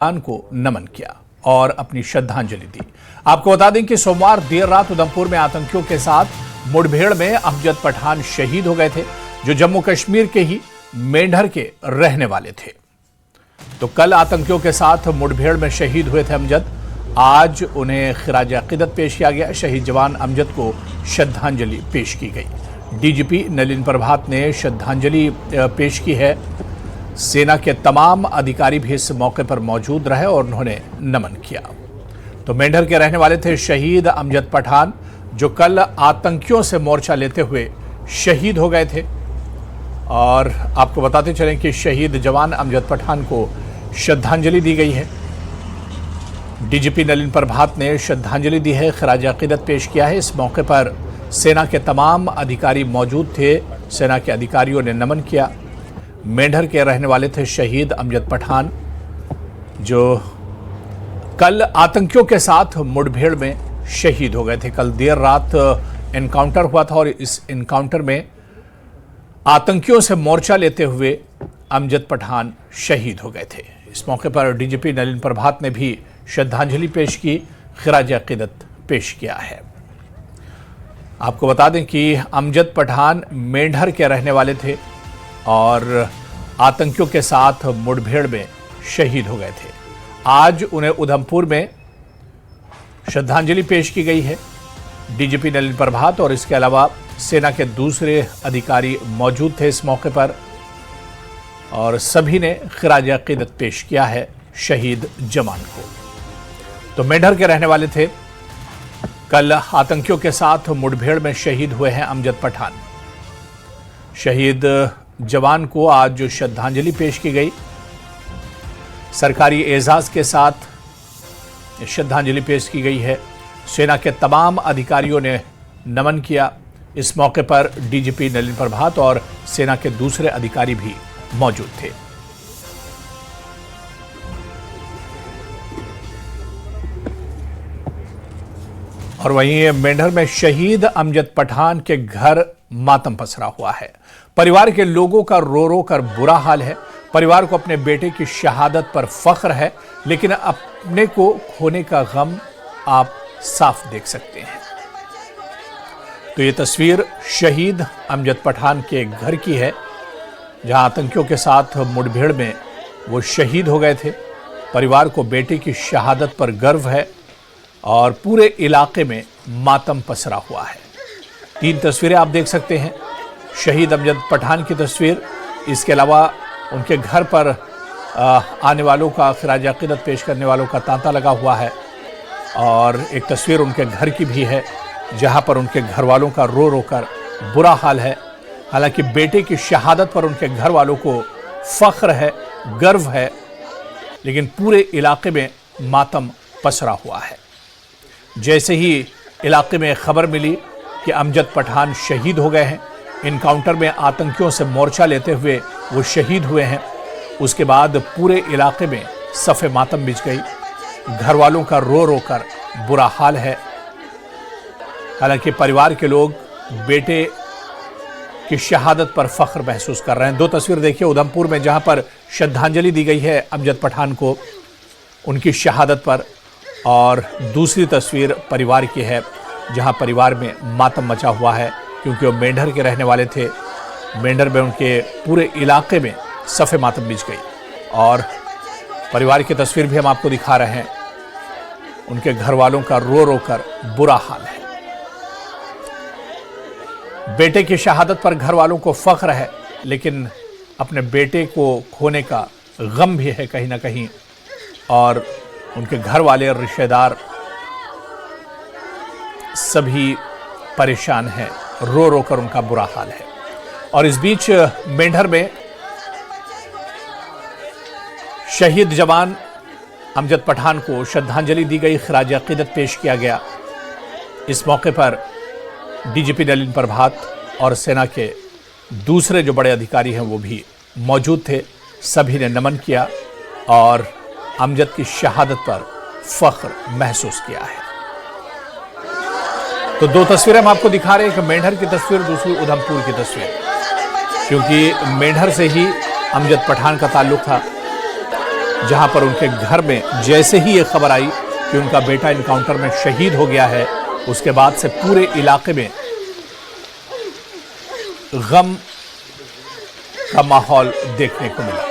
को नमन किया और अपनी श्रद्धांजलि दी। आपको बता दें कि सोमवार देर रात उधमपुर में आतंकियों के साथ मुठभेड़ में अमजद पठान शहीद हो गए थे, जो जम्मू कश्मीर के ही मेंढर के रहने वाले थे। तो कल आतंकियों के साथ मुठभेड़ में शहीद हुए थे अमजद। आज उन्हें खिराज अकीदत पेश किया गया। शहीद जवान अमजद को श्रद्धांजलि पेश की गई। डीजीपी नलिन प्रभात ने श्रद्धांजलि पेश की है। सेना के तमाम अधिकारी भी इस मौके पर मौजूद रहे और उन्होंने नमन किया। तो मेंढर के रहने वाले थे शहीद अमजद पठान, जो कल आतंकियों से मोर्चा लेते हुए शहीद हो गए थे। और आपको बताते चलें कि शहीद जवान अमजद पठान को श्रद्धांजलि दी गई है। डीजीपी नलिन प्रभात ने श्रद्धांजलि दी है, खिराज अकीदत पेश किया है। इस मौके पर सेना के तमाम अधिकारी मौजूद थे। सेना के अधिकारियों ने नमन किया। मेंढर के रहने वाले थे शहीद अमजद पठान, जो कल आतंकियों के साथ मुठभेड़ में शहीद हो गए थे। कल देर रात एनकाउंटर हुआ था और इस एनकाउंटर में आतंकियों से मोर्चा लेते हुए अमजद पठान शहीद हो गए थे। इस मौके पर डीजीपी नलिन प्रभात ने भी श्रद्धांजलि पेश की, खिराज अकीदत पेश किया है। आपको बता दें कि अमजद पठान मेंढर के रहने वाले थे और आतंकियों के साथ मुठभेड़ में शहीद हो गए थे। आज उन्हें उधमपुर में श्रद्धांजलि पेश की गई है। डीजीपी नलिन प्रभात और इसके अलावा सेना के दूसरे अधिकारी मौजूद थे इस मौके पर और सभी ने खिराज अकीदत पेश किया है शहीद जवान को। तो मेंढर के रहने वाले थे, कल आतंकियों के साथ मुठभेड़ में शहीद हुए हैं अमजद पठान। शहीद जवान को आज श्रद्धांजलि पेश की गई। सरकारी एजाज के साथ श्रद्धांजलि पेश की गई है। सेना के तमाम अधिकारियों ने नमन किया। इस मौके पर डीजीपी नलिन प्रभात और सेना के दूसरे अधिकारी भी मौजूद थे। और वहीं मेंढर में शहीद अमजद पठान के घर मातम पसरा हुआ है। परिवार के लोगों का रो रो कर बुरा हाल है। परिवार को अपने बेटे की शहादत पर फख्र है, लेकिन अपने को खोने का गम आप साफ देख सकते हैं। तो ये तस्वीर शहीद अमजद पठान के घर की है, जहां आतंकियों के साथ मुठभेड़ में वो शहीद हो गए थे। परिवार को बेटे की शहादत पर गर्व है और पूरे इलाके में मातम पसरा हुआ है। 3 तस्वीरें आप देख सकते हैं, शहीद अमजद पठान की तस्वीर, इसके अलावा उनके घर पर आने वालों का, खिराज अकीदत पेश करने वालों का तांता लगा हुआ है। और एक तस्वीर उनके घर की भी है, जहां पर उनके घर वालों का रो रो कर बुरा हाल है। हालांकि बेटे की शहादत पर उनके घर वालों को फख्र है, गर्व है, लेकिन पूरे इलाके में मातम पसरा हुआ है। जैसे ही इलाके में खबर मिली कि अमजद पठान शहीद हो गए हैं, इनकाउंटर में आतंकियों से मोर्चा लेते हुए वो शहीद हुए हैं, उसके बाद पूरे इलाके में सफ़े मातम बिछ गई। घर वालों का रो रो कर बुरा हाल है। हालांकि परिवार के लोग बेटे की शहादत पर फख्र महसूस कर रहे हैं। 2 तस्वीर देखिए उधमपुर में, जहां पर श्रद्धांजलि दी गई है अमजद पठान को उनकी शहादत पर, और दूसरी तस्वीर परिवार की है, जहां परिवार में मातम मचा हुआ है, क्योंकि वो मेंढर के रहने वाले थे। मेंढर में उनके पूरे इलाके में सफ़े मातम बिछ गई। और परिवार की तस्वीर भी हम आपको दिखा रहे हैं। उनके घर वालों का रो रो कर बुरा हाल है। बेटे की शहादत पर घर वालों को फख्र है, लेकिन अपने बेटे को खोने का गम भी है कहीं ना कहीं। और उनके घर वाले, रिश्तेदार सभी परेशान हैं, रो रो कर उनका बुरा हाल है। और इस बीच मेंढर में शहीद जवान अमजद पठान को श्रद्धांजलि दी गई, खिराज अकीदत पेश किया गया। इस मौके पर डीजीपी नलिन प्रभात और सेना के दूसरे जो बड़े अधिकारी हैं वो भी मौजूद थे। सभी ने नमन किया और अमजद की शहादत पर फख्र महसूस किया है। तो 2 तस्वीरें हम आपको दिखा रहे हैं, एक मेंढर की तस्वीर, दूसरी उधमपुर की तस्वीर, क्योंकि मेंढर से ही अमजद पठान का ताल्लुक था। जहां पर उनके घर में जैसे ही ये खबर आई कि उनका बेटा इनकाउंटर में शहीद हो गया है, उसके बाद से पूरे इलाके में गम का माहौल देखने को मिला।